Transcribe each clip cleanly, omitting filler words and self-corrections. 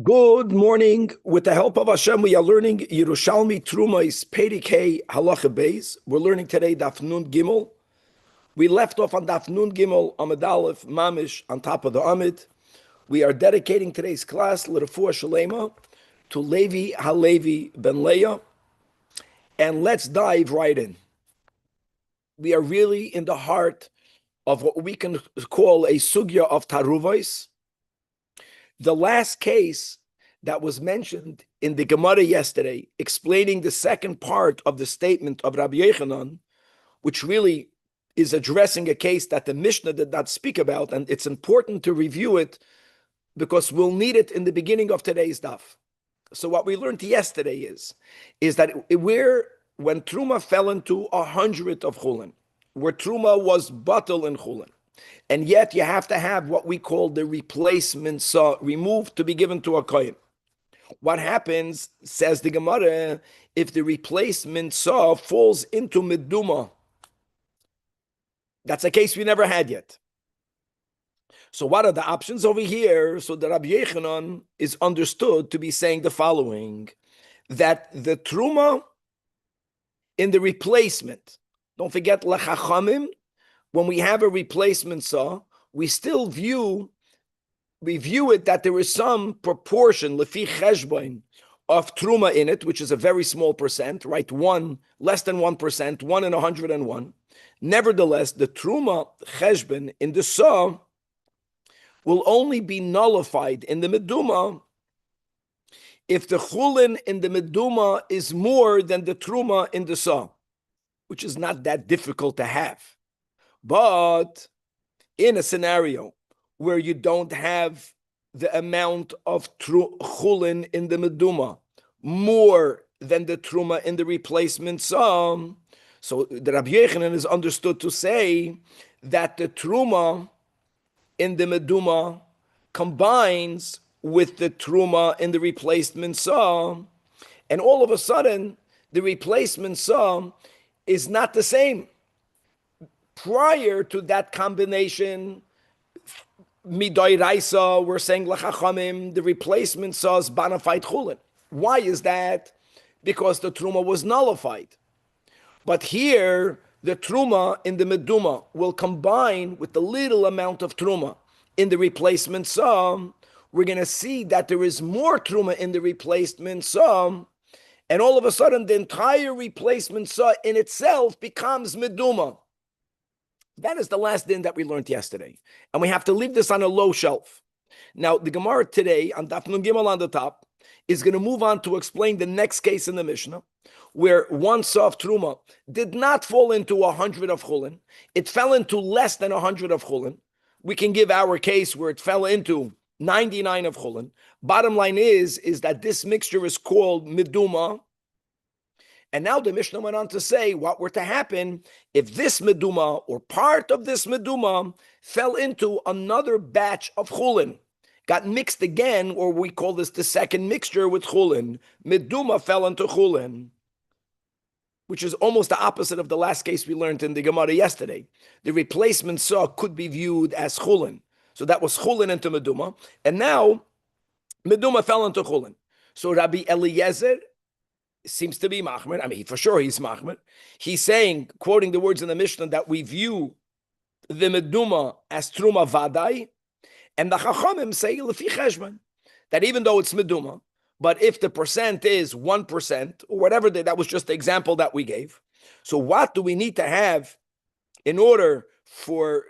Good morning. With the help of Hashem, we are learning Yerushalmi Trumais Perek Hey Halacha Beis. We're learning today Daf Nun Gimel. We left off on Daf Nun Gimel Amud Aleph Mamish on top of the Amid. We are dedicating today's class L'Refuah Shalema to Levi Halevi Ben Leah, and let's dive right in. We are really in the heart of what we can call a sugya of taruvos. The last case that was mentioned in the Gemara yesterday, explaining the second part of the statement of Rabbi Yochanan, which really is addressing a case that the Mishnah did not speak about, and it's important to review it because we'll need it in the beginning of today's daf. So what we learned yesterday is that when Truma fell into 100 of Chulin, where Truma was batel in Chulin, and yet you have to have what we call the replacement saw removed to be given to a kohen. What happens, says the Gemara, if the replacement saw falls into meduma? That's a case we never had yet. So what are the options over here? So the Rabbi Yochanan is understood to be saying the following, that the truma in the replacement, don't forget lechachamim, when we have a replacement saw, we still view it that there is some proportion, lefi cheshbon, of truma in it, which is a very small percent, right? Less than 1%, 1 in 101. Nevertheless, the truma cheshbon in the saw will only be nullified in the meduma if the chulin in the meduma is more than the truma in the saw, which is not that difficult to have. But in a scenario where you don't have the amount of chulin in the meduma more than the truma in the replacement sum, so the Rabbi Yochanan is understood to say that the truma in the meduma combines with the truma in the replacement sum, and all of a sudden the replacement sum is not the same. Prior to that combination, midai raisa, we're saying lachachamim, the replacement saws bonafide chulin. Why is that? Because the truma was nullified. But here, the truma in the meduma will combine with the little amount of truma in the replacement sum. We're going to see that there is more truma in the replacement sum, and all of a sudden, the entire replacement saw in itself becomes meduma. That is the last din that we learned yesterday. And we have to leave this on a low shelf. Now, the Gemara today, on Daf Nun Gimel on the top, is going to move on to explain the next case in the Mishnah, where one saw of Truma did not fall into 100 of Chulin. It fell into less than 100 of Chulin. We can give our case where it fell into 99 of Chulin. Bottom line is that this mixture is called meduma. And now the Mishnah went on to say what were to happen if this meduma or part of this meduma fell into another batch of chulin, got mixed again, or we call this the second mixture with chulin. Meduma fell into chulin, which is almost the opposite of the last case we learned in the Gemara yesterday. The replacement saw could be viewed as chulin. So that was chulin into meduma. And now meduma fell into chulin. So Rabbi Eliezer seems to be machmer. I mean, for sure he's machmer. He's saying, quoting the words in the Mishnah, that we view the meduma as truma vadai, and the chachamim say lefi cheshbon, that even though it's meduma, but if the percent is 1% or whatever, that was just the example that we gave. So what do we need to have in order for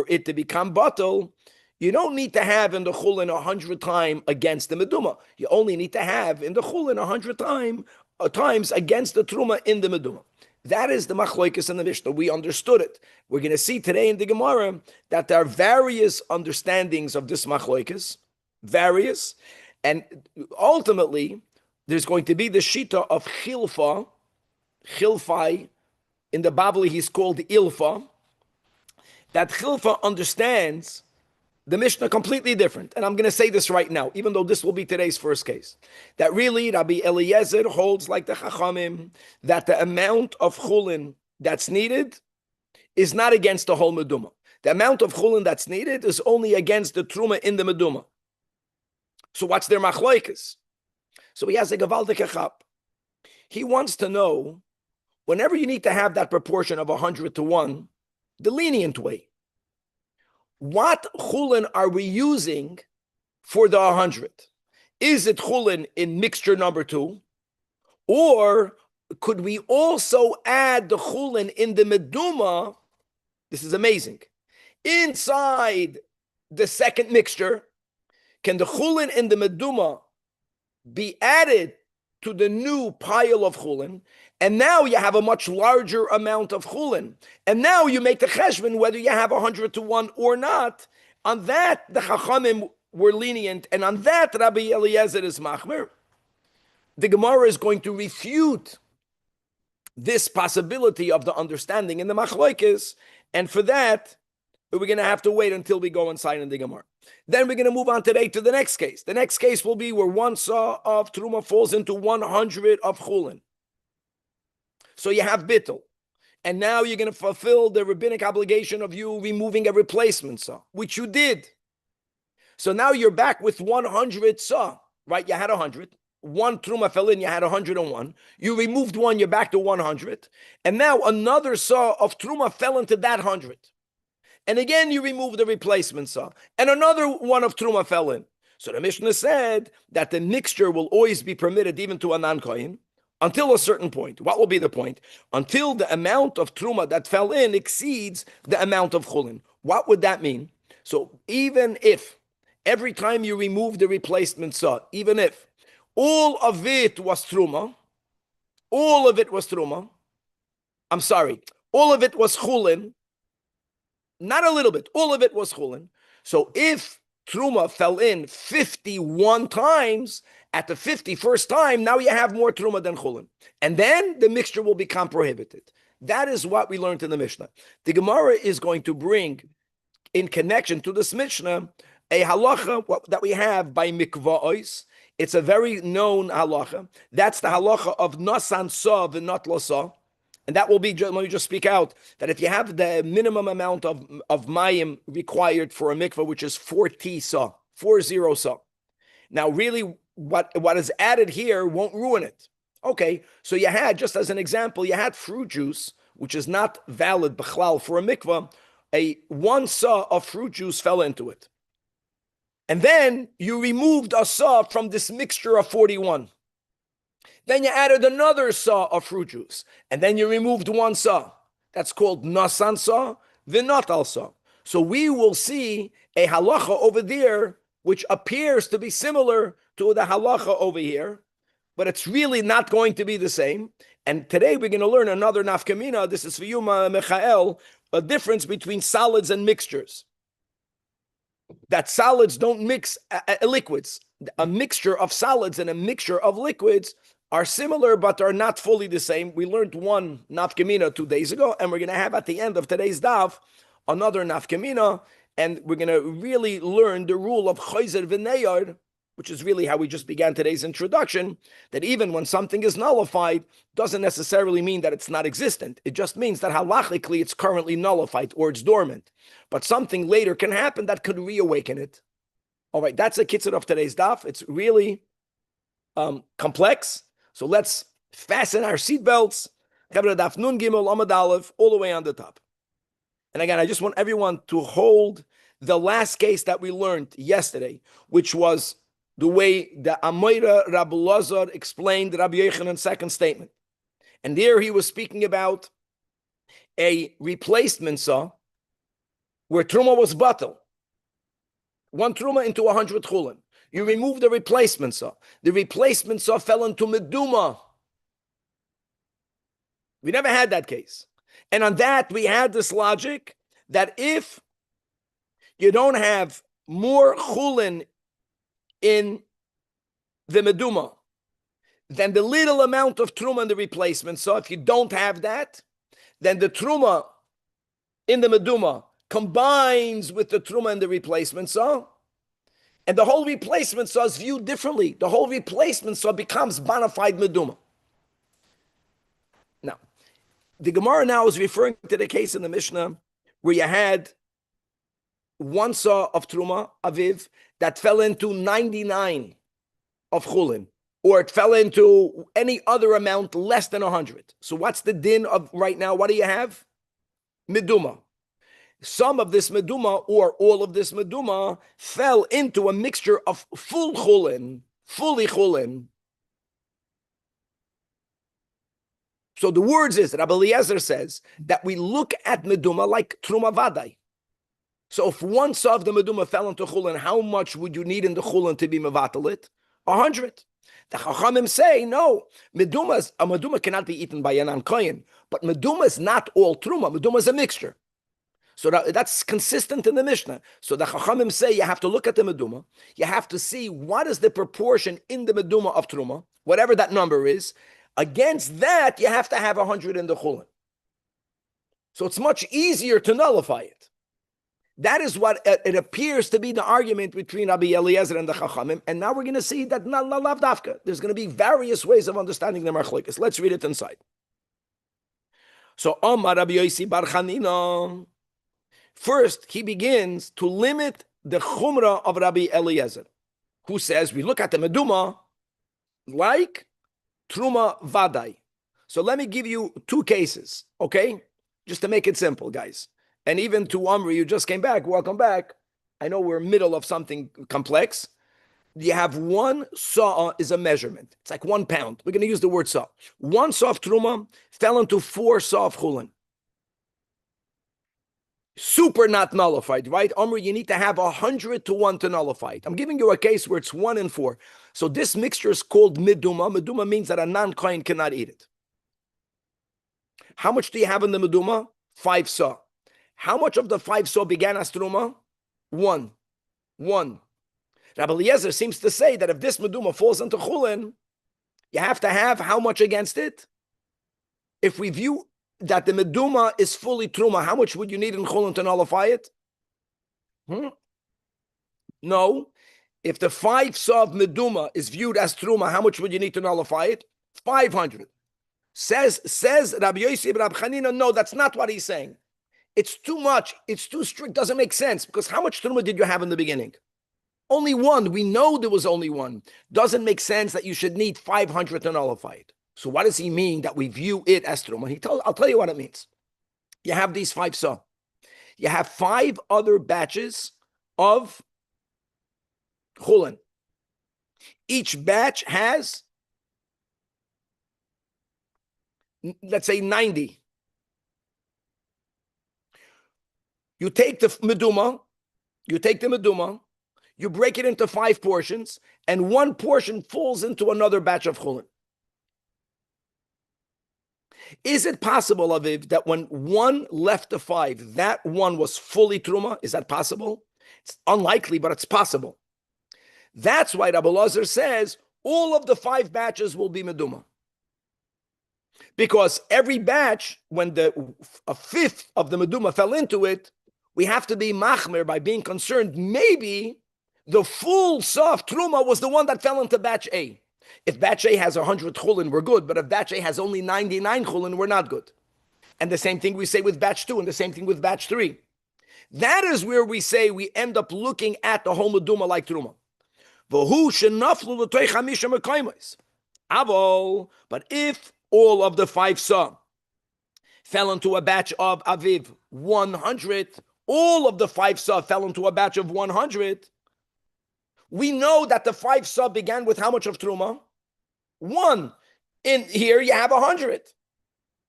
it to become batel? You don't need to have in the chulin 100 times against the meduma. You only need to have in the chulin 100 times against the truma in the meduma. That is the machloikis in the Mishnah. We understood it. We're going to see today in the Gemara that there are various understandings of this machloikis, various, and ultimately there's going to be the shita of chilfai. In the Babli he's called ilfa. That chilfa understands the Mishnah completely different. And I'm going to say this right now, even though this will be today's first case, that really Rabbi Eliezer holds like the Chachamim, that the amount of chulin that's needed is not against the whole meduma. The amount of chulin that's needed is only against the truma in the meduma. So what's their machlokes? So he has a gewaltige chap. He wants to know, whenever you need to have that proportion of 100 to 1, the lenient way, what chulin are we using for the 100? Is it chulin in mixture number 2? Or could we also add the chulin in the meduma? This is amazing. Inside the second mixture, can the chulin in the meduma be added to the new pile of chulin? And now you have a much larger amount of chulin. And now you make the cheshbon whether you have 100 to 1 or not. On that, the chachamim were lenient. And on that, Rabbi Eliezer is machmer. The Gemara is going to refute this possibility of the understanding in the machlokes. And for that, we're going to have to wait until we go inside in the Gemara. Then we're going to move on today to the next case. The next case will be where one saw of Truma falls into 100 of Chulin. So you have Bittul. And now you're going to fulfill the rabbinic obligation of you removing a replacement saw, which you did. So now you're back with 100 saw, right? You had 100. One Truma fell in, you had 101. You removed one, you're back to 100. And now another saw of Truma fell into that 100. And again, you remove the replacement saw. And another one of Truma fell in. So the Mishnah said that the mixture will always be permitted even to a non-Kohen until a certain point. What will be the point? Until the amount of Truma that fell in exceeds the amount of Chulin. What would that mean? So even if every time you remove the replacement saw, even if all of it was Truma, all of it was Chulin, not a little bit. All of it was chulin. So if Truma fell in 51 times, at the 51st time, now you have more Truma than chulin. And then the mixture will become prohibited. That is what we learned in the Mishnah. The Gemara is going to bring, in connection to this Mishnah, a halacha that we have by mikva'os. It's a very known halacha. That's the halacha of nasan sa v'nat sa. And that will be, let me just speak out, that if you have the minimum amount of mayim required for a mikvah, which is 40 sa, 40 sa. Now, really, what is added here won't ruin it. Okay, so you had, just as an example, you had fruit juice, which is not valid b'chlal for a mikvah, a 1 sa of fruit juice fell into it. And then you removed a sa from this mixture of 41. Then you added another saw of fruit juice. And then you removed 1 saw. That's called nasan saw, v'natal saw. So we will see a halacha over there, which appears to be similar to the halacha over here, but it's really not going to be the same. And today we're going to learn another nafkamina. This is for you, Michael, a difference between solids and mixtures. That solids don't mix liquids. A mixture of solids and a mixture of liquids are similar, but are not fully the same. We learned one nafkamina 2 days ago, and we're going to have at the end of today's daf another nafkamina, and we're going to really learn the rule of chayzer v'neyar, which is really how we just began today's introduction, that even when something is nullified, doesn't necessarily mean that it's not existent. It just means that halachically it's currently nullified or it's dormant. But something later can happen that could reawaken it. All right, that's a kitzur of today's daf. It's really complex. So let's fasten our seatbelts. Daf Nun Gimel Amud Aleph all the way on the top. And again, I just want everyone to hold the last case that we learned yesterday, which was the way the Amoira Rabbi Lazar explained Rabbi Yochanan's second statement. And there he was speaking about a replacement saw where Truma was batel. 1 Truma into 100 chulin. You remove the replacement saw. The replacement saw fell into meduma. We never had that case. And on that, we had this logic that if you don't have more chulin in the meduma than the little amount of truma in the replacement saw, if you don't have that, then the truma in the meduma combines with the truma in the replacement saw, and the whole replacement saw is viewed differently. The whole replacement saw becomes bona fide meduma. Now, the Gemara now is referring to the case in the Mishnah where you had one saw of Truma, Aviv, that fell into 99 of Chulin, or it fell into any other amount less than 100. So what's the din of right now? What do you have? Meduma. Some of this meduma or all of this meduma fell into a mixture of full chulin, fully chulin. So the words is, Rabbi Eliezer says that we look at meduma like truma vadai. So if one saw of the meduma fell into chulin, how much would you need in the chulin to be mevatalit? 100. The Chachamim say, no, a meduma cannot be eaten by a non-kohen, but meduma is not all truma. Meduma is a mixture. So that's consistent in the Mishnah. So the Chachamim say you have to look at the meduma. You have to see what is the proportion in the meduma of truma, whatever that number is. Against that, you have to have 100 in the chulin. So it's much easier to nullify it. That is what it appears to be the argument between Rabbi Eliezer and the Chachamim. And now we're going to see that not lav dafka. There's going to be various ways of understanding the machlokes. Let's read it inside. So Omar Rabbi Yosi bar Chanina. First, he begins to limit the chumrah of Rabbi Eliezer, who says we look at the meduma like truma vadai. So let me give you two cases, okay? Just to make it simple, guys. And even to Omri, you just came back. Welcome back. I know we're middle of something complex. You have one saw is a measurement. It's like 1 pound. We're going to use the word saw. One saw of truma fell into 4 saw of chulin. Super not nullified, right? Omri, you need to have 100 to 1 to nullify it. I'm giving you a case where it's 1 and 4. So this mixture is called meduma. Meduma means that a non-kohen cannot eat it. How much do you have in the meduma? 5 saw. How much of the 5 saw began as truma? 1. Rabbi Eliezer seems to say that if this meduma falls into chulin, you have to have how much against it? If we view that the meduma is fully truma, how much would you need in chulin to nullify it? No. If the 5 saw of meduma is viewed as truma, how much would you need to nullify it? 500. Says Rabbi Yosi Rabbi Chanina, no, that's not what he's saying. It's too much. It's too strict. Doesn't make sense, because how much truma did you have in the beginning? Only 1. We know there was only 1. Doesn't make sense that you should need 500 to nullify it. So what does he mean that we view it as truma? I'll tell you what it means. You have these 5 saw. You have 5 other batches of chulin. Each batch has, let's say, 90. You take the meduma, you break it into 5 portions, and 1 portion falls into another batch of chulin. Is it possible, Aviv, that when 1 left the 5, that 1 was fully truma? Is that possible? It's unlikely, but it's possible. That's why Rabbi Eliezer says all of the 5 batches will be meduma. Because every batch, when a fifth of the meduma fell into it, we have to be machmer by being concerned. Maybe the full soft truma was the one that fell into batch A. If batch A has 100 chulin, we're good. But if batch A has only 99 chulin, we're not good. And the same thing we say with batch 2, and the same thing with batch 3. That is where we say we end up looking at the whole meduma like truma. But if all of the 5 saw fell into a batch of Aviv 100, all of the 5 saw fell into a batch of 100, we know that the 5 saw began with how much of truma? 1. In here you have 100.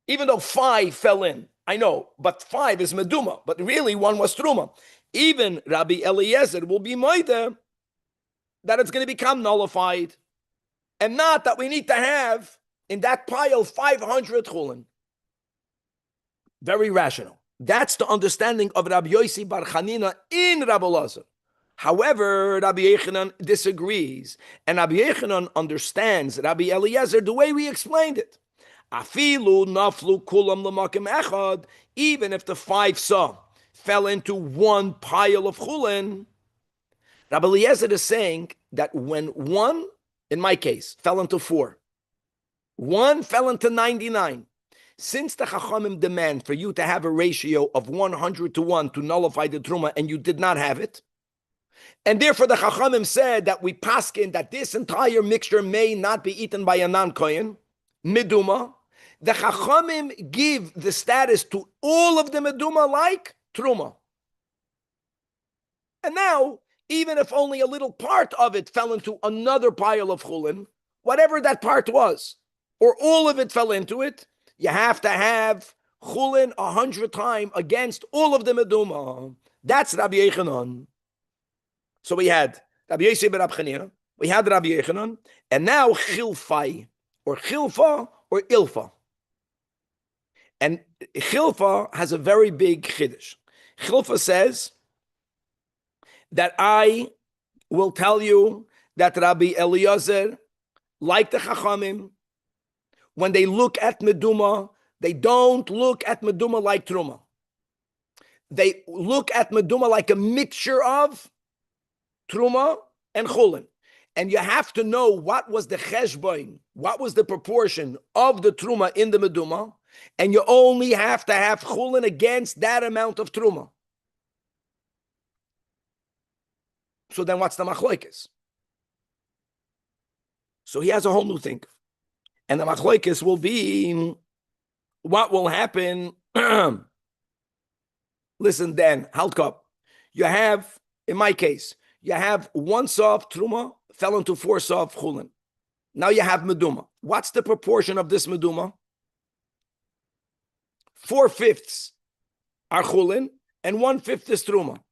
Even though 5 fell in, I know, but 5 is meduma, but really 1 was truma. Even Rabbi Eliezer will be moide that it's going to become nullified, and not that we need to have in that pile 500 chulin. Very rational. That's the understanding of Rabbi Yosi bar Chanina in Rabbi Eliezer. However, Rabbi Yechanan disagrees, and Rabbi Yechanan understands Rabbi Eliezer the way we explained it. Afilu naflu kulam l'makim echad. Even if the 5 saw fell into 1 pile of chulin, Rabbi Eliezer is saying that when 1, in my case, fell into 4, 1 fell into 99, Since the Chachamim demand for you to have a ratio of 100 to 1 to nullify the Truma, and you did not have it, and therefore the Chachamim said that we paskin that this entire mixture may not be eaten by a non-kohen, meduma, the Chachamim give the status to all of the meduma like Truma. And now, even if only a little part of it fell into another pile of chulin, whatever that part was, or all of it fell into it, you have to have chulin 100 times against all of the meduma. That's Rabbi Yechanan. So we had Rabbi Yosef ben Rabbi Chanina, we had Rabbi Yechanan, and now chilfai, or chilfa, or ilfa. And chilfa has a very big chiddush. Chilfa says that I will tell you that Rabbi Eliezer, like the Chachamim, when they look at meduma, they don't look at meduma like truma. They look at meduma like a mixture of truma and chulin. And you have to know what was the cheshbon, what was the proportion of the truma in the meduma, and you only have to have chulin against that amount of truma. So then what's the machlokes? So he has a whole new thing. And the machlokes will be what will happen. Listen, Dan, haltkop. You have, in my case, you have 1 saw of truma fell into 4 saw of chulin. Now you have meduma. What's the proportion of this meduma? 4/5 are chulin and 1/5 is truma.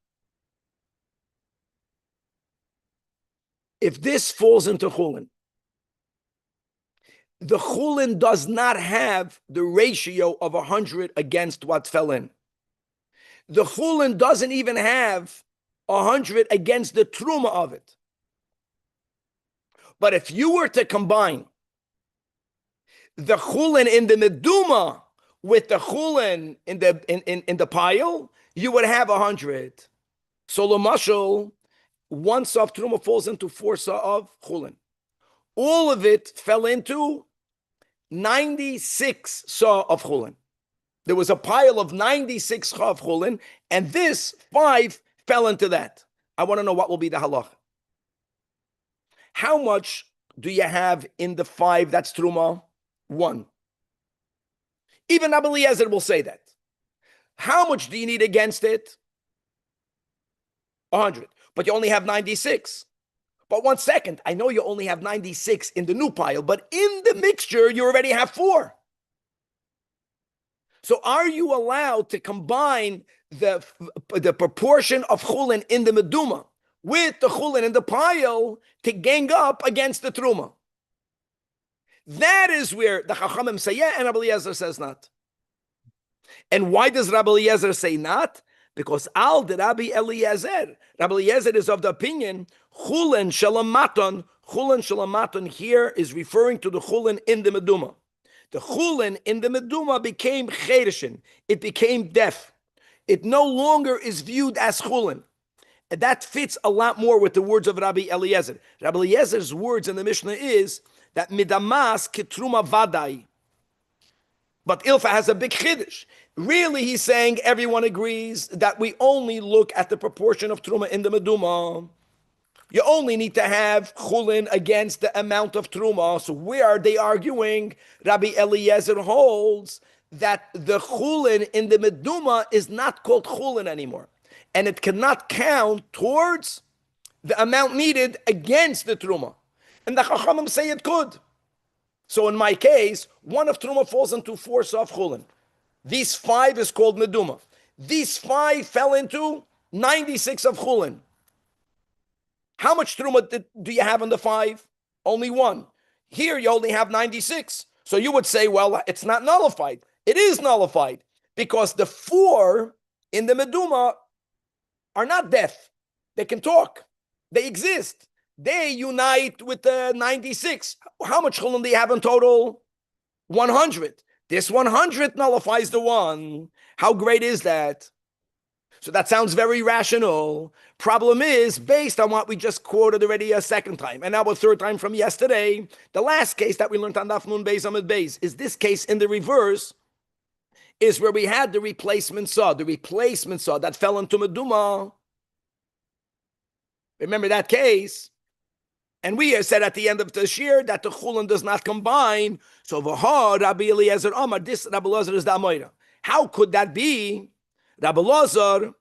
If this falls into chulin, the chulin does not have the ratio of 100 against what fell in. The chulin doesn't even have 100 against the truma of it. But if you were to combine the chulin in the meduma with the chulin in the pile, you would have 100. So l'mashal, 1 saw of truma falls into 4 saw of chulin. All of it fell into 96 saw of chulin. There was a pile of 96 saw of chulin, and this 5 fell into that. I want to know what will be the halacha. How much do you have in the 5 that's truma? 1. Even Rabbi Eliezer will say that. How much do you need against it? 100. But you only have 96. But 1 second, I know you only have 96 in the new pile, but in the mixture, you already have 4. So are you allowed to combine the proportion of chulin in the meduma with the chulin in the pile to gang up against the truma? That is where the Chachamim say yeah, and Rabbi Eliezer says not. And why does Rabbi Eliezer say not? Because al de Rabbi Eliezer. Rabbi Eliezer is of the opinion, chulin shalamaton here is referring to the chulin in the meduma. The chulin in the meduma became chereshin. It became deaf. It no longer is viewed as chulin. And that fits a lot more with the words of Rabbi Eliezer. Rabbi Eliezer's words in the Mishnah is that midamas kitruma vadai. But Ilfa has a big chiddush. Really, he's saying everyone agrees that we only look at the proportion of truma in the meduma. You only need to have chulin against the amount of truma. So where are they arguing? Rabbi Eliezer holds that the chulin in the meduma is not called chulin anymore. And it cannot count towards the amount needed against the truma. And the Chachamim say it could. So in my case, 1 of truma falls into 4 saw of chulin. These 5 is called meduma. These 5 fell into 96 of chulin. How much truma do you have in the 5? Only 1. Here you only have 96. So you would say, well, it's not nullified. It is nullified because the 4 in the meduma are not deaf. They can talk. They exist. They unite with the 96. How much chulin do you have in total? 100. This 100 nullifies the 1. How great is that? So that sounds very rational. Problem is, based on what we just quoted already a second time, and now a third time from yesterday, the last case that we learned on Daf Nun Beis Amud Beis, is this case in the reverse. is where we had the replacement saw that fell into Meduma. Remember that case? And we said at the end of the year that the chulin does not combine. So v'ha Rabbi Eliezer Amar, this Rabbi Eliezer is the Amoira. How could that be? Rabbi Eliezer,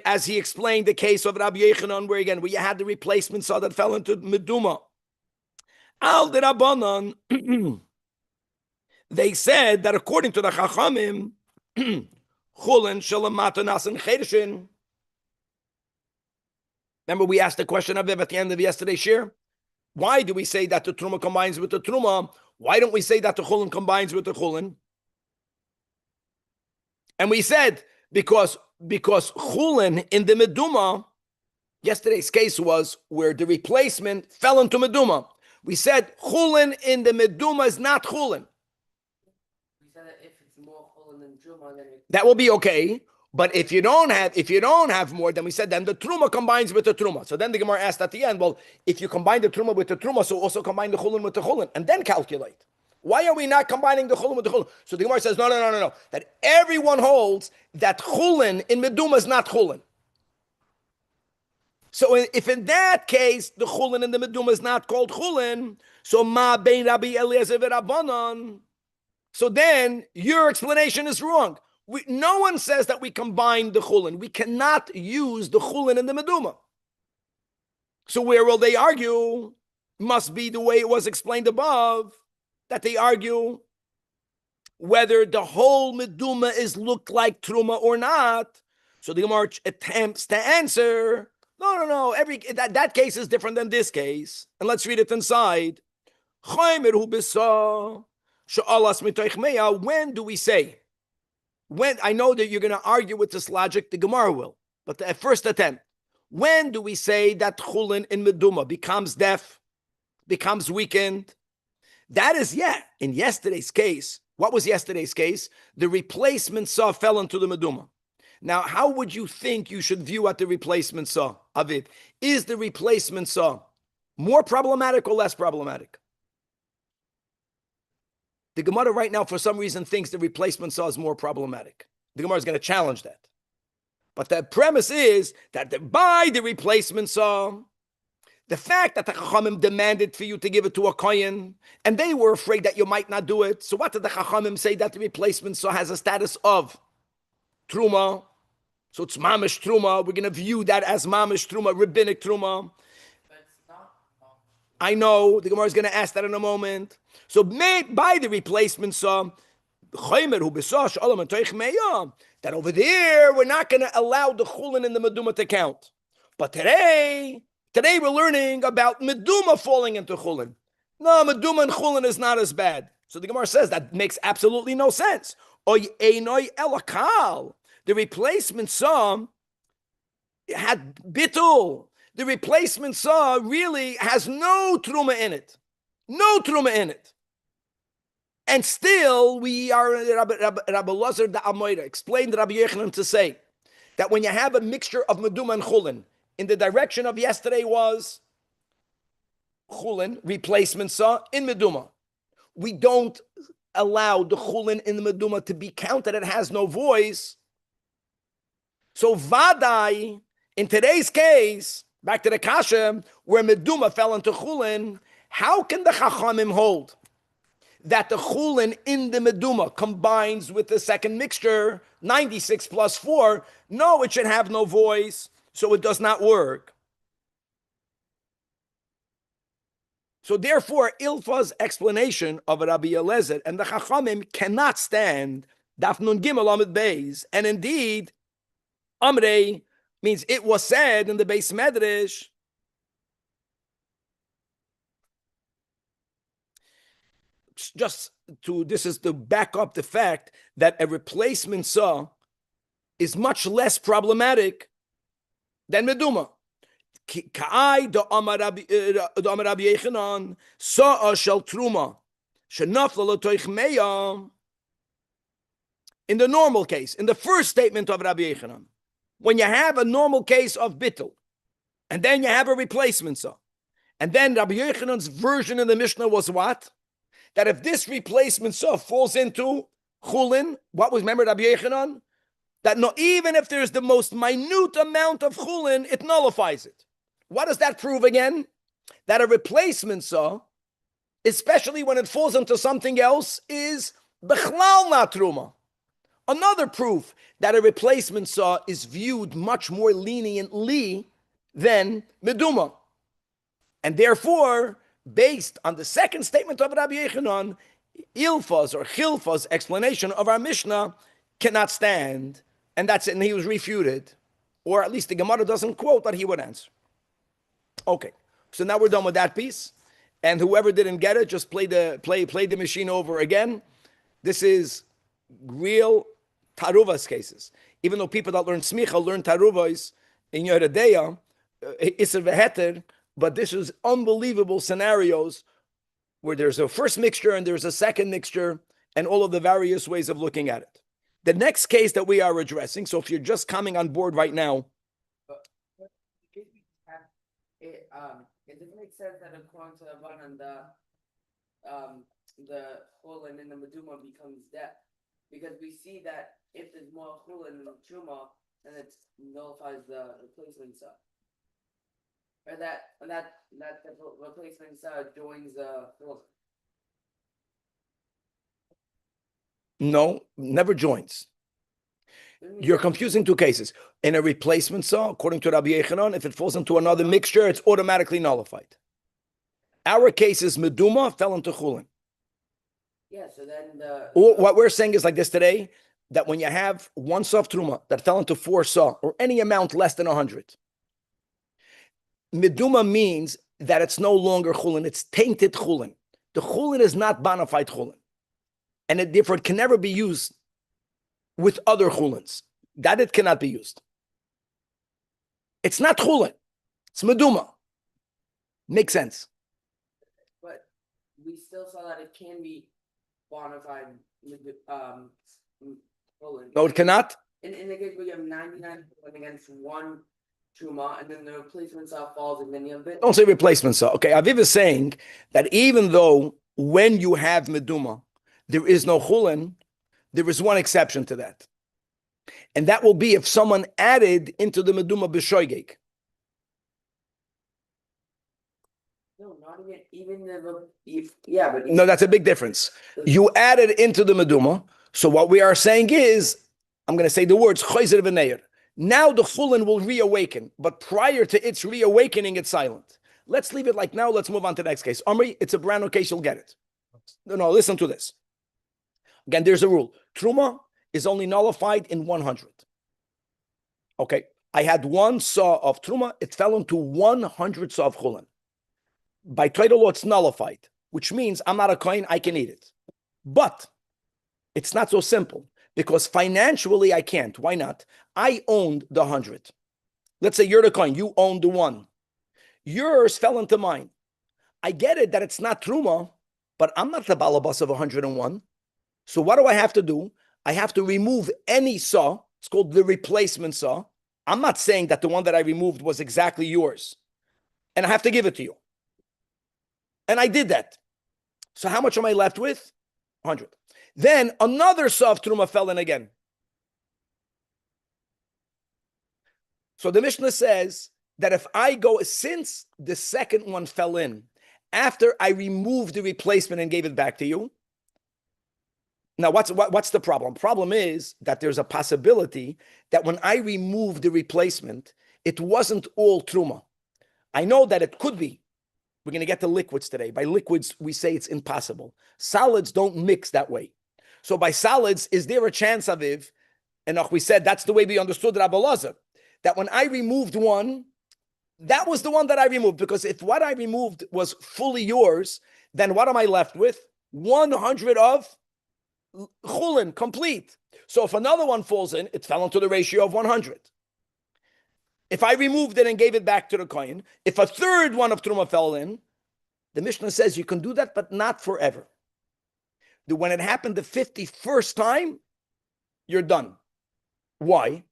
as he explained the case of Rabbi Yechanan, where again we had the replacement saw that fell into Meduma. Al the Rabbanan, they said that according to the Chachamim, chulin shalamata nasan chereshin. Remember, we asked the question of him at the end of yesterday's shir. Why do we say that the truma combines with the truma? Why don't we say that the chulin combines with the chulin? And we said because chulin in the meduma, yesterday's case was where the replacement fell into meduma. We said chulin in the meduma is not chulin. We said that if it's more chulin than truma, then that will be okay. But if you don't have more, then we said then the truma combines with the truma. So then the Gemara asked at the end, well, if you combine the truma with the truma, so also combine the chulin with the chulin, and then calculate. Why are we not combining the chulin with the chulin? So the Gemara says, no. That everyone holds that chulin in meduma is not chulin. So if in that case the chulin in the meduma is not called chulin, so ma bein Rabbi Eliezer v'Rabbanan, so then your explanation is wrong. No one says that we combine the chulin. We cannot use the chulin in the meduma. So where will they argue? Must be the way it was explained above, that they argue whether the whole meduma is looked like truma or not. So the Gemara attempts to answer, no. That case is different than this case. And let's read it inside. When do we say? When I know that you're going to argue with this logic, the Gemara will. But the first attempt, when do we say that chulin in meduma becomes deaf, becomes weakened? That is, in yesterday's case. What was yesterday's case? The replacement saw fell into the meduma. Now, how would you think you should view at the replacement saw of it? Is the replacement saw more problematic or less problematic? The Gemara right now, for some reason, thinks the replacement saw is more problematic. The Gemara is going to challenge that. But the premise is that by the replacement saw, the fact that the Chachamim demanded for you to give it to a kohen, and they were afraid that you might not do it. So what did the Chachamim say? That the replacement saw has a status of truma. So it's mamish truma. We're going to view that as mamish truma, rabbinic truma. but it's not. I know, the Gemara is going to ask that in a moment. So made by the replacement saw, that over there we're not going to allow the chulin in the meduma to count. But today we're learning about meduma falling into chulin. No, meduma and chulin is not as bad. So the Gemara says that makes absolutely no sense. The replacement saw had bitul. The replacement saw really has no truma in it. No truma in it. And still, we are, Rabbi Lazar the Amoira explained Rabbi Yechanan to say that when you have a mixture of meduma and chulin, in the direction of yesterday was chulin, replacement saw, in meduma. We don't allow the chulin in the meduma to be counted. It has no voice. So vadai, in today's case, back to the kasha, where meduma fell into chulin, how can the chachamim hold that the chulin in the meduma combines with the second mixture, 96 plus 4? No, it should have no voice, so it does not work. So therefore, Ilfa's explanation of Rabbi Eliezer and the chachamim cannot stand Daf Nun Gimel Amud Beis. And indeed, Amrei means it was said in the Beis Medrash. This is to back up the fact that a replacement saw is much less problematic than meduma. Ka'ai do Amar Rabbi Yechanan sa'a shel truma shenafla l'toich meya. In the normal case, in the first statement of Rabbi Yechanan, when you have a normal case of bittul, and then you have a replacement saw, and then Rabbi Yechanan's version in the Mishnah was what? That if this replacement saw falls into chulin. What was, remember Rabbi Yechanan? That no, even if there's the most minute amount of chulin, it nullifies it. What does that prove again? That a replacement saw, especially when it falls into something else, is bechlal not truma. Another proof that a replacement saw is viewed much more leniently than meduma. And therefore, based on the second statement of Rabbi Yechanan, Ilfa's or Chilfa's explanation of our Mishnah cannot stand. And that's it. And he was refuted. Or at least the Gemara doesn't quote that he would answer. Okay. So now we're done with that piece. And whoever didn't get it, just play the machine over again. This is real Taruvas cases. Even though people that learn Smicha learn Taruvas in Yeredeya, Isser Veheter, but this is unbelievable scenarios where there's a first mixture and there's a second mixture and all of the various ways of looking at it. The next case that we are addressing, so if you're just coming on board right now. It doesn't make sense that according to Rabbanan, the chulin in the meduma becomes death, because we see that if there's more chulin in the truma, then it nullifies the replacement side. Or that the replacement side joins the chulin. No, never joins. You're confusing two cases. In a replacement saw, according to Rabbi Yechanan, if it falls into another mixture, it's automatically nullified. Our case is meduma fell into chulin. Yeah, so then What we're saying is like this today, that when you have one saw of truma that fell into 4 saw, or any amount less than 100, meduma means that it's no longer chulin, it's tainted chulin. The chulin is not bona fide chulin. And it therefore can never be used with other chulins. That it cannot be used. It's not chulin. It's meduma. Makes sense. but we still saw that it can be bona fide chulin. No, it cannot. In the case where you have 99 chulin against one truma, and then the replacement saw falls, and then you have it. Don't say replacement saw. Okay, Aviv is saying that even though when you have meduma, there is no chulin, there is one exception to that. And that will be if someone added into the meduma b'shoigeg. No, not even yeah, but No, that's a big difference. You added into the meduma. So what we are saying is, I'm going to say the words chayzer v'neir. Now the chulin will reawaken, but prior to its reawakening, it's silent. Let's leave it like now. Let's move on to the next case. Omri, it's a brand new case. You'll get it. No, listen to this. Again, there's a rule. Truma is only nullified in 100. Okay, I had one saw of truma. It fell into 100 saw of chulin. By Torah law, it's nullified, which means I'm not a kohen, I can eat it. But it's not so simple, because financially I can't. Why not? I owned the 100. Let's say you're the kohen, you owned the 1. Yours fell into mine. I get it that it's not truma, but I'm not the balabas of 101. So what do I have to do? I have to remove any saw. It's called the replacement saw. I'm not saying that the one that I removed was exactly yours. And I have to give it to you. And I did that. So how much am I left with? 100. Then another saw of truma fell in again. So the Mishnah says that if I go, since the second one fell in, after I removed the replacement and gave it back to you. Now, what's the problem? Problem is that there's a possibility that when I removed the replacement, it wasn't all truma. I know that it could be. We're going to get to liquids today. By liquids, we say it's impossible. Solids don't mix that way. So by solids, is there a chance, Aviv? And we said that's the way we understood Rabbi Lazar, that when I removed one, that was the one that I removed. Because if what I removed was fully yours, then what am I left with? 100 of chulin, complete. So if another one falls in, it fell into the ratio of 100. If I removed it and gave it back to the kohen, if a third one of truma fell in, the Mishnah says you can do that, but not forever. When it happened the 51st time, you're done. Why?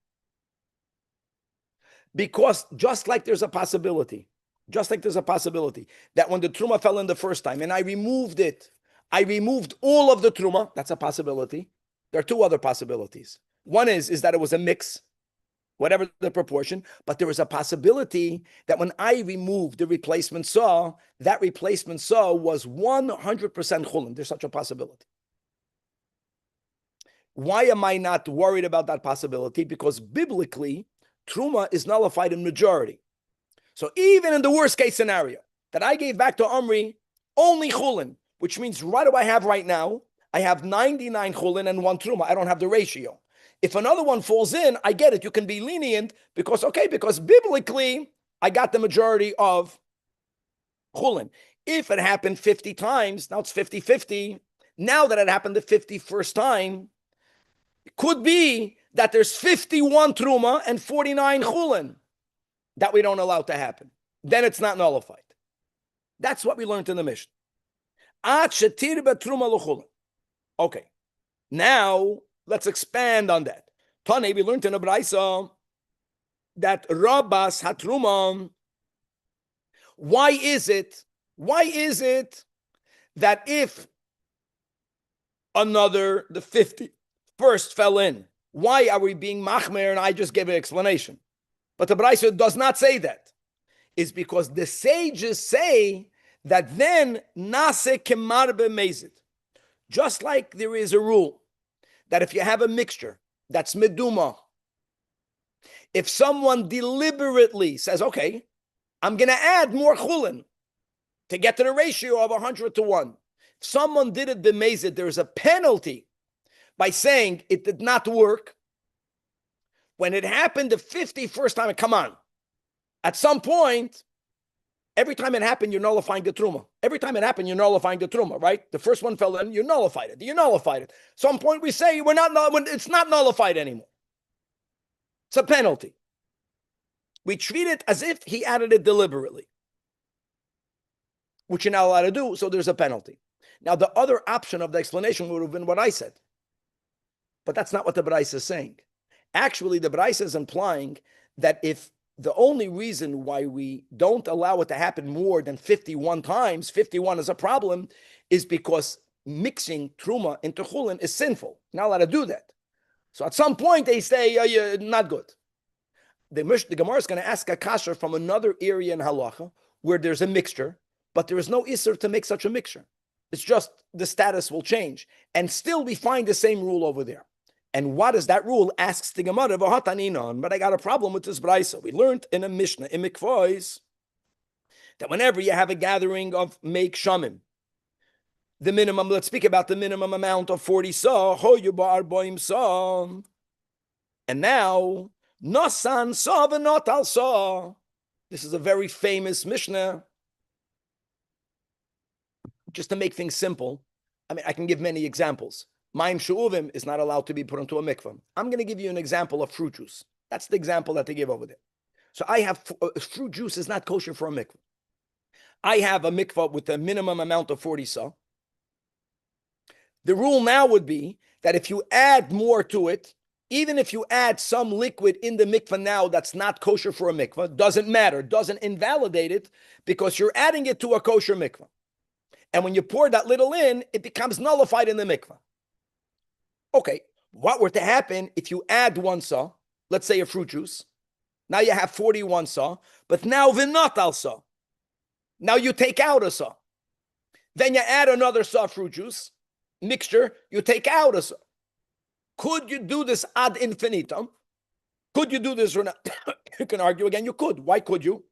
Because just like there's a possibility that when the truma fell in the first time and I removed it, I removed all of the truma, that's a possibility. There are two other possibilities. One is that it was a mix, whatever the proportion, but there was a possibility that when I removed the replacement saw, that replacement saw was 100% chulin. There's such a possibility. Why am I not worried about that possibility? Because biblically, truma is nullified in majority. So even in the worst case scenario that I gave back to Omri only chulin, which means what do I have right now? I have 99 chulin and 1 truma. I don't have the ratio. If another one falls in, I get it. You can be lenient because biblically, I got the majority of chulin. If it happened 50 times, now it's 50-50. Now that it happened the 51st time, it could be that there's 51 truma and 49 chulin that we don't allow to happen. Then it's not nullified. That's what we learned in the Mishnah. Okay. Now, let's expand on that. Tane, we learned in the Braisa that Rabbas Hatruma. Why is it that if the 51st fell in, why are we being machmer? And I just gave an explanation. But the Braisa does not say that. It's because the sages say that then nase kemarbe mezid. Just like there is a rule that if you have a mixture that's meduma, if someone deliberately says, okay, I'm going to add more chulin to get to the ratio of 100 to 1. If someone did it b'mezid, there's a penalty by saying it did not work. When it happened the 51st time, come on. At some point, every time it happened, you're nullifying the truma. Every time it happened, you're nullifying the truma, right? The first one fell in, you nullified it. You nullified it. Some point we say it's not nullified anymore. It's a penalty. We treat it as if he added it deliberately, which you're not allowed to do, so there's a penalty. Now, the other option of the explanation would have been what I said. But that's not what the Braisa is saying. Actually, the Braisa is implying that if the only reason why we don't allow it to happen more than 51 times, 51 is a problem, is because mixing truma into chulin is sinful. Not allowed to do that. So at some point they say, not good. The Gemara is going to ask a kasha from another area in halacha where there's a mixture, but there is no isser to make such a mixture. It's just the status will change. And still we find the same rule over there. And what is that rule? Asks the Gemara, but I got a problem with this Braisa. We learned in a Mishnah, in Mikvois, that whenever you have a gathering of make shamim, the minimum, let's speak about the minimum amount of 40 saw, and now, nosan saw v'not al saw. This is a very famous Mishnah. Just to make things simple, I mean, I can give many examples. Maim she'uvim is not allowed to be put into a mikvah. I'm going to give you an example of fruit juice. That's the example that they give over there. So I have fruit juice is not kosher for a mikvah. I have a mikvah with a minimum amount of 40 saw. The rule now would be that if you add more to it, even if you add some liquid in the mikvah now that's not kosher for a mikvah, doesn't matter, doesn't invalidate it because you're adding it to a kosher mikvah. And when you pour that little in, it becomes nullified in the mikvah. Okay, what were to happen if you add 1 saw, let's say a fruit juice, now you have 41 saw, but now v'not al saw. Now you take out a saw. Then you add another saw fruit juice, mixture, you take out a saw. Could you do this ad infinitum? Could you do this or not? You can argue again, you could. Why could you?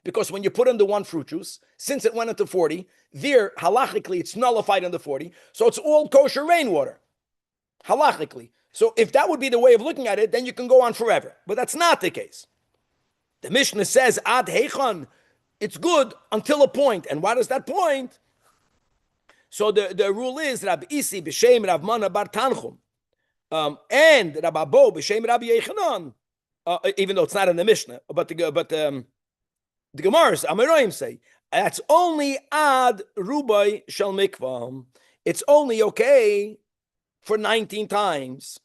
Because when you put in the 1 fruit juice, since it went into 40, there, halachically, it's nullified in the 40, so it's all kosher rainwater. Halachically. So if that would be the way of looking at it, then you can go on forever. But that's not the case. The Mishnah says, ad heichan, it's good until a point. And what is that point? So the rule is, Rabbi Isi b'shem Rav Mana bar Tanchum, and Rabbi Abo b'shem Rabbi Yechanan, even though it's not in the Mishnah, but the Gemaras, Amoraim say, that's only ad rubai shel mikvah. It's only okay for 19 times.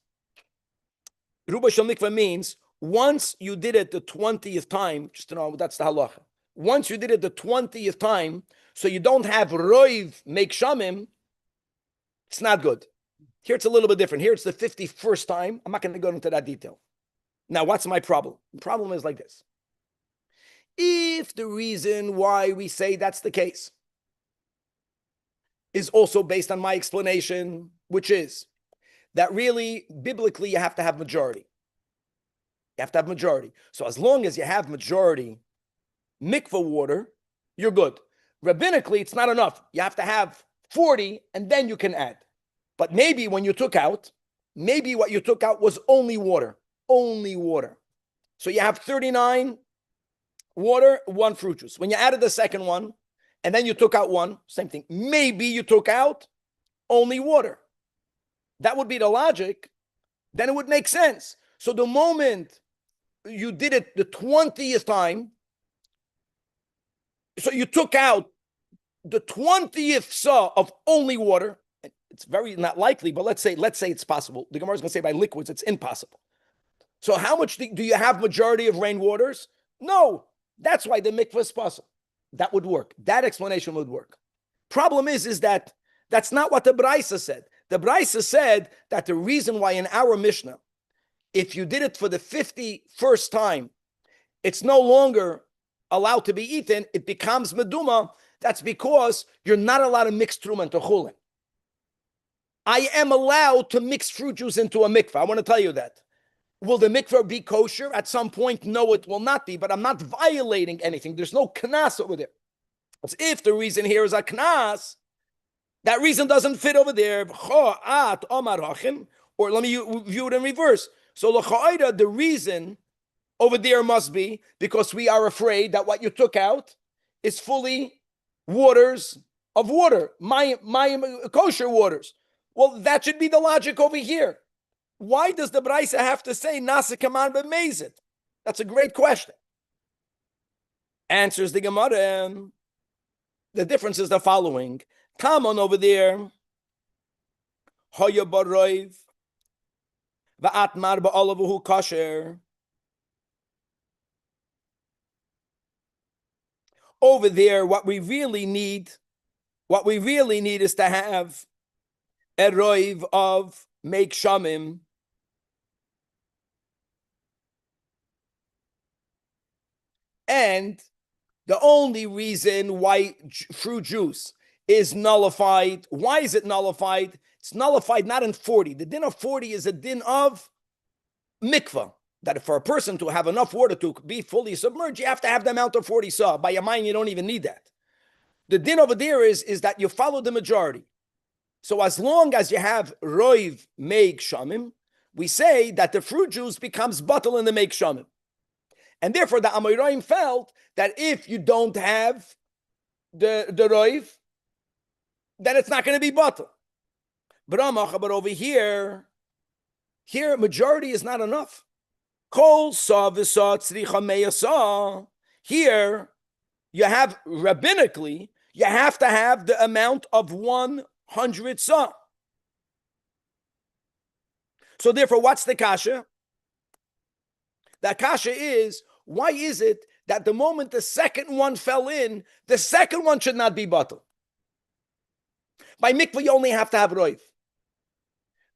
Ruba shel mikvah means once you did it the 20th time, just to know that's the halacha. Once you did it the 20th time, so you don't have roiv make shamim, it's not good. Here it's a little bit different. Here it's the 51st time. I'm not going to go into that detail. Now, what's my problem? The problem is like this. If the reason why we say that's the case is also based on my explanation, which is that really, biblically, you have to have majority. You have to have majority. So as long as you have majority mikvah water, you're good. Rabbinically, it's not enough. You have to have 40, and then you can add. But maybe when you took out, maybe what you took out was only water. Only water. So you have 39 water, 1 fruit juice. When you added the second one, and then you took out 1, same thing. Maybe you took out only water. That would be the logic. Then it would make sense. So the moment you did it the 20th time, so you took out the 20th saw of only water. It's very not likely, but let's say it's possible. The Gemara is going to say by liquids, it's impossible. So how much do you have majority of rainwaters? No. That's why the mikvah is possible. That would work. That explanation would work. Problem is that that's not what the Braisa said. The Braisa said that the reason why in our Mishnah, if you did it for the 51st time, it's no longer allowed to be eaten, it becomes meduma. That's because you're not allowed to mix truma into chulin. I am allowed to mix fruit juice into a mikvah. I want to tell you that. Will the mikvah be kosher? At some point, no, it will not be, but I'm not violating anything. There's no knas over there. As if the reason here is a knas, that reason doesn't fit over there. Or let me view it in reverse. So the reason over there must be because we are afraid that what you took out is fully waters of water, my kosher waters. Well, that should be the logic over here. Why does the Braisa have to say Nasa Kaman b'mezid? That's a great question. Answers the Gemara. The difference is the following. Come on over there. Hoya baroiv va'atmar ba'olavuhu kosher. Over there, what we really need is to have a roiv of make shamim. And the only reason why fruit juice is nullified, why is it nullified? It's nullified not in 40. The din of 40 is a din of mikvah. That for a person to have enough water to be fully submerged, you have to have the amount of 40 saw. By your mind, you don't even need that. The din over there is that you follow the majority. So as long as you have roiv meig shamim, we say that the fruit juice becomes bottle in the meig shamim. And therefore, the Amoraim felt that if you don't have the roiv, then it's not going to be bottle. But over here majority is not enough. Kol saw v'saw tzricha meya saw. Here, you have rabbinically, you have to have the amount of 100 saw. So therefore, what's the kasha? The kasha is, why is it that the moment the second one fell in, the second one should not be bottle? By mikvah, you only have to have roiv.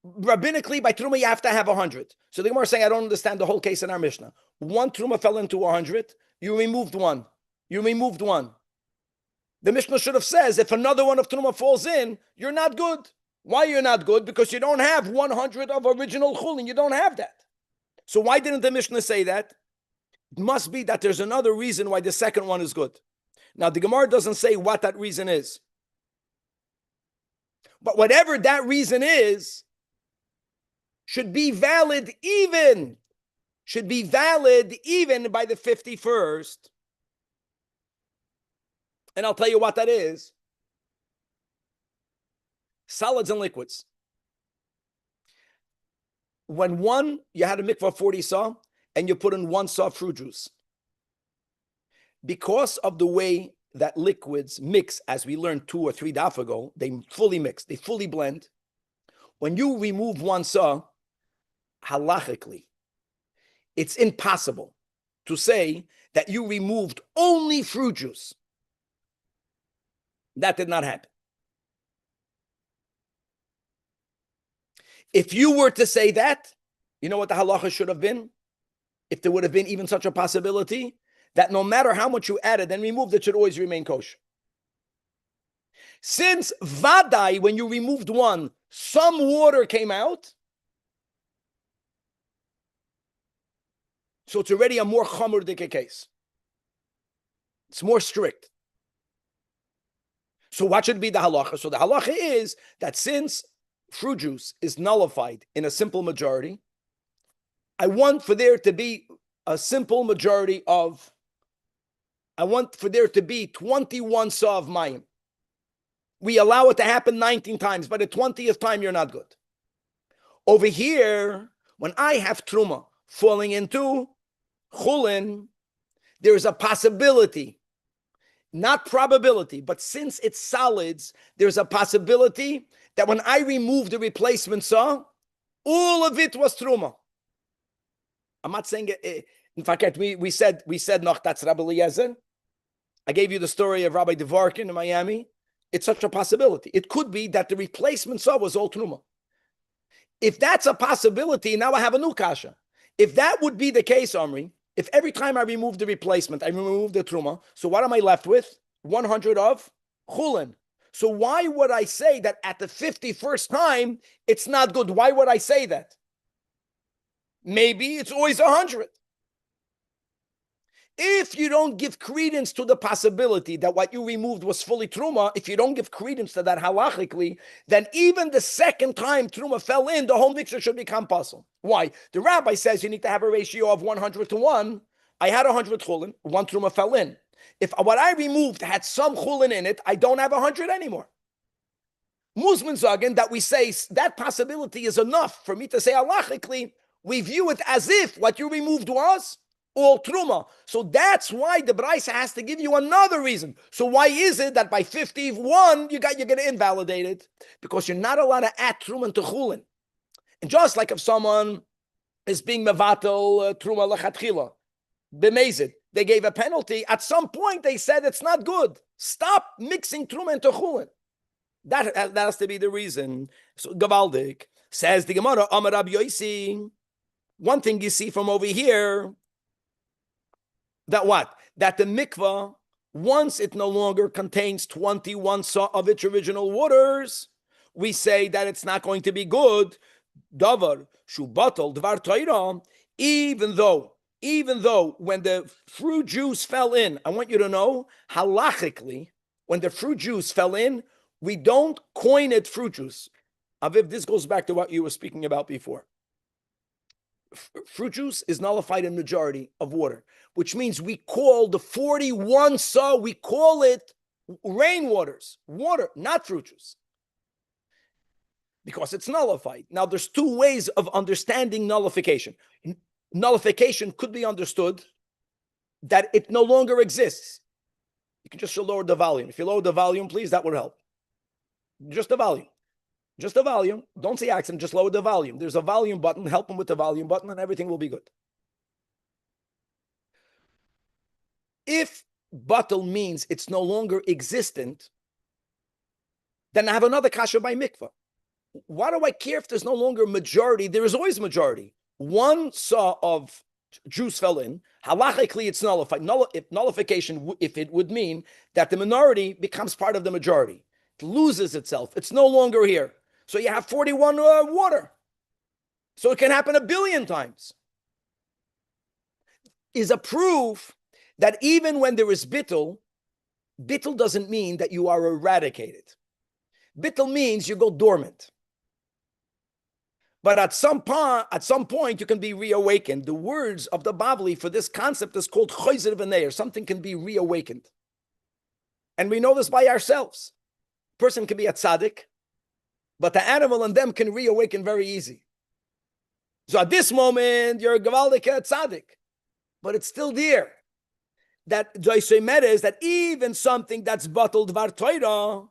Rabbinically, by truma, you have to have 100. So the Gemara is saying, I don't understand the whole case in our Mishnah. One truma fell into 100, you removed one. The Mishnah should have says, if another one of truma falls in, you're not good. Why you're not good? Because you don't have 100 of original chulin. You don't have that. So why didn't the Mishnah say that? It must be that there's another reason why the second one is good. Now, the Gemara doesn't say what that reason is. But whatever that reason is, should be valid even by the 51st. And I'll tell you what that is. Solids and liquids. When you had a mikvah of 40 saw, and you put in 1 saw fruit juice. Because of the way that liquids mix, as we learned 2 or 3 daf ago, they fully mix, they fully blend. When you remove 1 saw, halachically, it's impossible to say that you removed only fruit juice. That did not happen. If you were to say that, you know what the halacha should have been? If there would have been even such a possibility, that no matter how much you added and removed, it should always remain kosher. Since vadai, when you removed one, some water came out, so it's already a more chamur dike case. It's more strict. So what should be the halacha? So the halacha is that since fruit juice is nullified in a simple majority, I want for there to be a simple majority of, I want for there to be 21 saw of mayim. We allow it to happen 19 times. By the 20th time, you're not good. Over here, when I have truma falling into chulin, there's a possibility, not probability, but since it's solids, there's a possibility that when I remove the replacement saw, all of it was truma. I'm not saying it. In fact, we said noch that's Rabbi Eliezer. I gave you the story of Rabbi Dvorkin in Miami. It's such a possibility. It could be that the replacement saw was all truma. If that's a possibility, now I have a new kasha. If that would be the case, Omri, if every time I remove the replacement, I remove the truma, so what am I left with? 100 of chulin. So why would I say that at the 51st time, it's not good? Why would I say that? Maybe it's always 100. If you don't give credence to the possibility that what you removed was fully truma, if you don't give credence to that halachically, then even the second time truma fell in, the whole mixture should become puzzle. Why? The rabbi says you need to have a ratio of 100 to 1. I had 100 chulin, one truma fell in. If what I removed had some chulin in it, I don't have 100 anymore. Muslim sagen that we say that possibility is enough for me to say halachically, we view it as if what you removed was all truma. So that's why the Braisa has to give you another reason. So why is it that by 51 you're going to invalidate it? Because you're not allowed to add truma to chulin. And just like if someone is being mevatel truma lechatchila, b'mezid, they gave a penalty. At some point they said it's not good. Stop mixing truma into chulin. That has to be the reason. So Gavaldik says the Gemara, Amar Rabbi Yosi. One thing you see from over here, that what? That the mikvah, once it no longer contains 21 saw of its original waters, we say that it's not going to be good. Davar, shubatal, dvar toira, even though when the fruit juice fell in, I want you to know, halachically, when the fruit juice fell in, we don't coin it fruit juice. Aviv, this goes back to what you were speaking about before. Fruit juice is nullified in majority of water, which means we call the 41 saw, we call it rainwaters, water, not fruit juice, because it's nullified. Now, there's two ways of understanding nullification. Nullification could be understood that it no longer exists. You can just lower the volume. If you lower the volume, please, that would help. Just the volume. Just the volume. Don't say accent, just lower the volume. There's a volume button. Help them with the volume button and everything will be good. If batal means it's no longer existent, then I have another kasha by mikvah. Why do I care if there's no longer majority? There is always majority. One saw of juice fell in. Halachically, it's nullified. Nullification, if it would mean that the minority becomes part of the majority. It loses itself. It's no longer here. So you have 41 water. So it can happen 1 billion times. Is a proof that even when there is bittul doesn't mean that you are eradicated. Bittul means you go dormant. But at some point, you can be reawakened. The words of the Bavli for this concept is called choizer v'neir. Something can be reawakened. And we know this by ourselves. A person can be a tzaddik, but the animal and them can reawaken very easy. So at this moment, you're a gavaldik tzaddik, but it's still there. That Joyce is that even something that's bottled var Torah,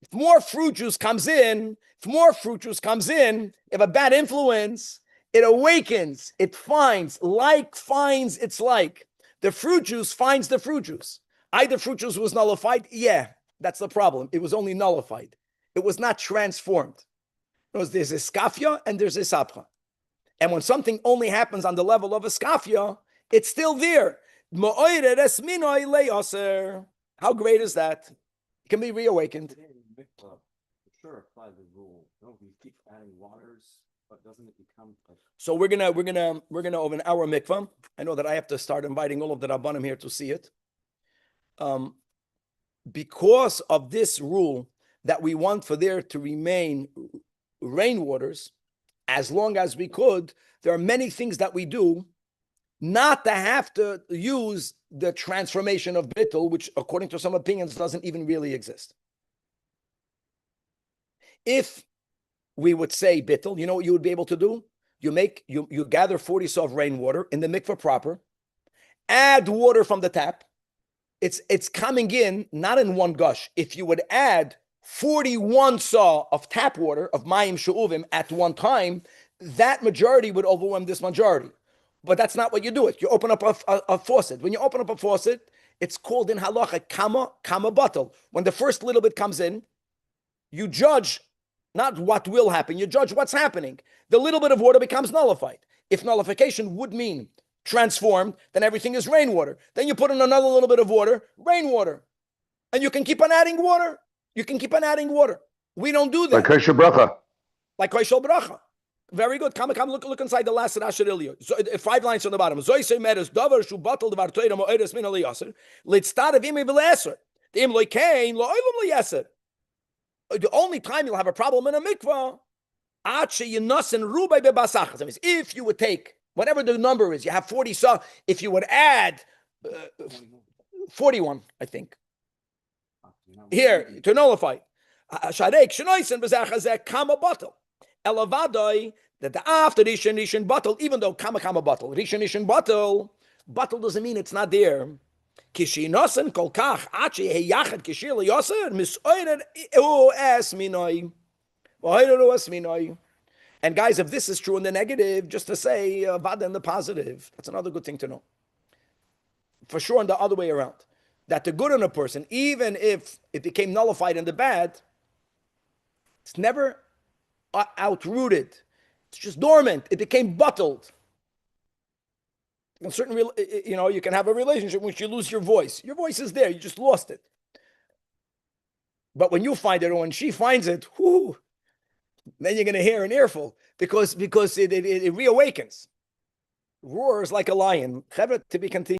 if more fruit juice comes in, if a bad influence, it awakens, it finds its like. The fruit juice finds the fruit juice. Either fruit juice was nullified, yeah, that's the problem. It was only nullified. It was not transformed. Because there's iskafia and there's isapcha. And when something only happens on the level of iskafia, it's still there. How great is that? It can be reawakened. Sure, apply the rule. No, we keep adding waters, but doesn't it become? So we're gonna over our mikvah. I know that I have to start inviting all of the rabbanim here to see it. Because of this rule that we want for there to remain rainwaters, as long as we could, there are many things that we do not to have to use the transformation of bittul, which according to some opinions doesn't even really exist. If we would say bittul, you know what you would be able to do? You gather 40 saw of rainwater in the mikveh proper, add water from the tap. It's coming in, not in one gush. If you would add 41 saw of tap water, of mayim she'uvim at one time, that majority would overwhelm this majority. But that's not what you do. You open up a faucet. When you open up a faucet, it's called in halacha kama bottle. When the first little bit comes in, you judge not what will happen, you judge what's happening. The little bit of water becomes nullified. If nullification would mean transformed, then everything is rainwater. Then you put in another little bit of water, rainwater. And you can keep on adding water. You can keep on adding water. We don't do that. Like Kosher Bracha. Like Kosher Bracha. Very good. Come, look inside the last Rashi Ilya. So 5 lines on the bottom. Zoy say meres davar shu batal davar toira mo eres min ali yaser. Let's start of imi v'leser. The im loy kain lo oilum li yaser. The only time you'll have a problem in a mikvah, if you would take whatever the number is, you have 40 saw. If you would add 41, I think. Here to nullify. Elavadoi that the after Rishon bottle, even though kama bottle, Rishon bottle doesn't mean it's not there. Kishinosen kolkach achi heyachad kishir liyoser misoyred es minoi. And guys, if this is true in the negative, just to say vada in the positive, that's another good thing to know. For sure, on the other way around, that the good in a person, even if it became nullified in the bad, it's never outrooted. It's just dormant. It became bottled. In certain, you can have a relationship in which you lose your voice. Your voice is there. You just lost it. But when you find it, or when she finds it, whoo, then you're going to hear an earful because it reawakens. Roars like a lion. To be continued.